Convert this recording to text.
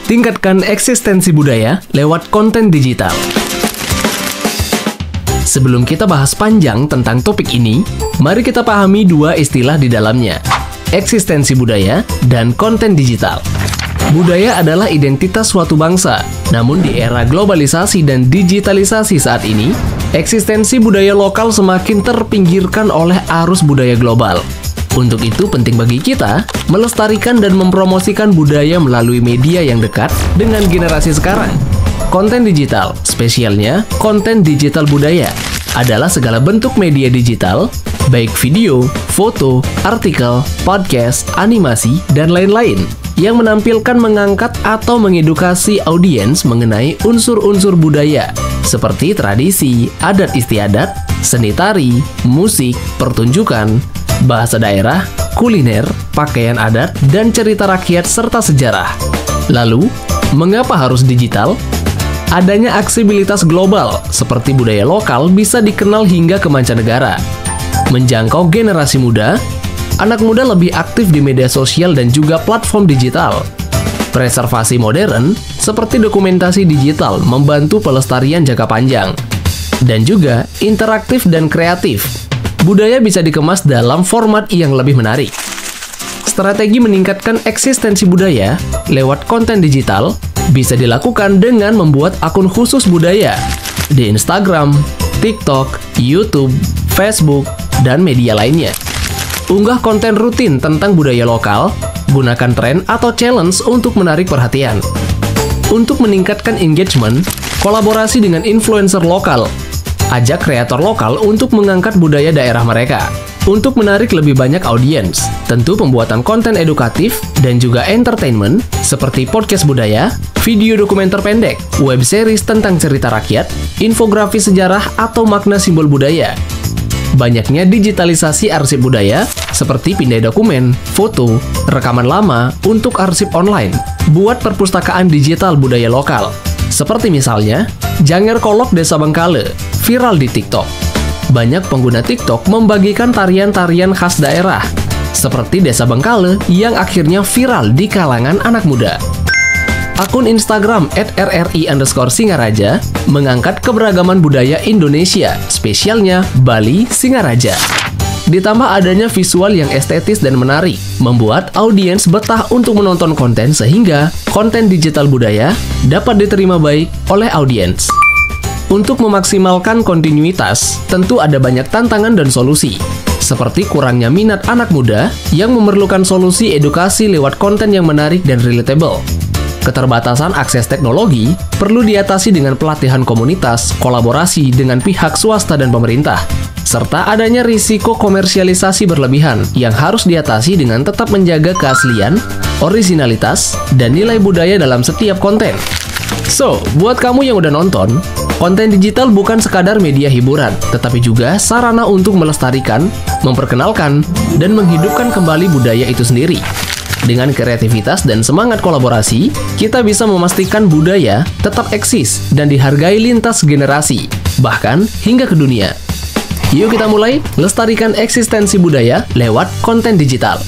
Tingkatkan eksistensi budaya lewat konten digital. Sebelum kita bahas panjang tentang topik ini, mari kita pahami dua istilah di dalamnya, eksistensi budaya dan konten digital. Budaya adalah identitas suatu bangsa, namun di era globalisasi dan digitalisasi saat ini, eksistensi budaya lokal semakin terpinggirkan oleh arus budaya global. Untuk itu penting bagi kita melestarikan dan mempromosikan budaya melalui media yang dekat dengan generasi sekarang. Konten digital, spesialnya konten digital budaya, adalah segala bentuk media digital, baik video, foto, artikel, podcast, animasi, dan lain-lain, yang menampilkan, mengangkat, atau mengedukasi audiens mengenai unsur-unsur budaya, seperti tradisi, adat istiadat, seni tari, musik, pertunjukan, bahasa daerah, kuliner, pakaian adat, dan cerita rakyat serta sejarah. Lalu, mengapa harus digital? Adanya aksesibilitas global, seperti budaya lokal bisa dikenal hingga ke mancanegara. Menjangkau generasi muda, anak muda lebih aktif di media sosial dan juga platform digital. Preservasi modern, seperti dokumentasi digital, membantu pelestarian jangka panjang. Dan juga interaktif dan kreatif. Budaya bisa dikemas dalam format yang lebih menarik. Strategi meningkatkan eksistensi budaya lewat konten digital bisa dilakukan dengan membuat akun khusus budaya di Instagram, TikTok, YouTube, Facebook, dan media lainnya. Unggah konten rutin tentang budaya lokal, gunakan tren atau challenge untuk menarik perhatian. Untuk meningkatkan engagement, kolaborasi dengan influencer lokal. Ajak kreator lokal untuk mengangkat budaya daerah mereka. Untuk menarik lebih banyak audiens, tentu pembuatan konten edukatif dan juga entertainment seperti podcast budaya, video dokumenter pendek, web series tentang cerita rakyat, infografis sejarah atau makna simbol budaya. Banyaknya digitalisasi arsip budaya seperti pindai dokumen, foto, rekaman lama untuk arsip online. Buat perpustakaan digital budaya lokal. Seperti misalnya, Janger Kolok Desa Bengkale, viral di TikTok. Banyak pengguna TikTok membagikan tarian-tarian khas daerah, seperti Desa Bengkale yang akhirnya viral di kalangan anak muda. Akun Instagram @rri_singaraja mengangkat keberagaman budaya Indonesia, spesialnya Bali Singaraja. Ditambah adanya visual yang estetis dan menarik, membuat audiens betah untuk menonton konten sehingga konten digital budaya dapat diterima baik oleh audiens. Untuk memaksimalkan kontinuitas, tentu ada banyak tantangan dan solusi, seperti kurangnya minat anak muda yang memerlukan solusi edukasi lewat konten yang menarik dan relatable. Keterbatasan akses teknologi perlu diatasi dengan pelatihan komunitas, kolaborasi dengan pihak swasta dan pemerintah, serta adanya risiko komersialisasi berlebihan yang harus diatasi dengan tetap menjaga keaslian, originalitas, dan nilai budaya dalam setiap konten. So, buat kamu yang udah nonton, konten digital bukan sekadar media hiburan, tetapi juga sarana untuk melestarikan, memperkenalkan, dan menghidupkan kembali budaya itu sendiri. Dengan kreativitas dan semangat kolaborasi, kita bisa memastikan budaya tetap eksis dan dihargai lintas generasi, bahkan hingga ke dunia. Yuk kita mulai lestarikan eksistensi budaya lewat konten digital.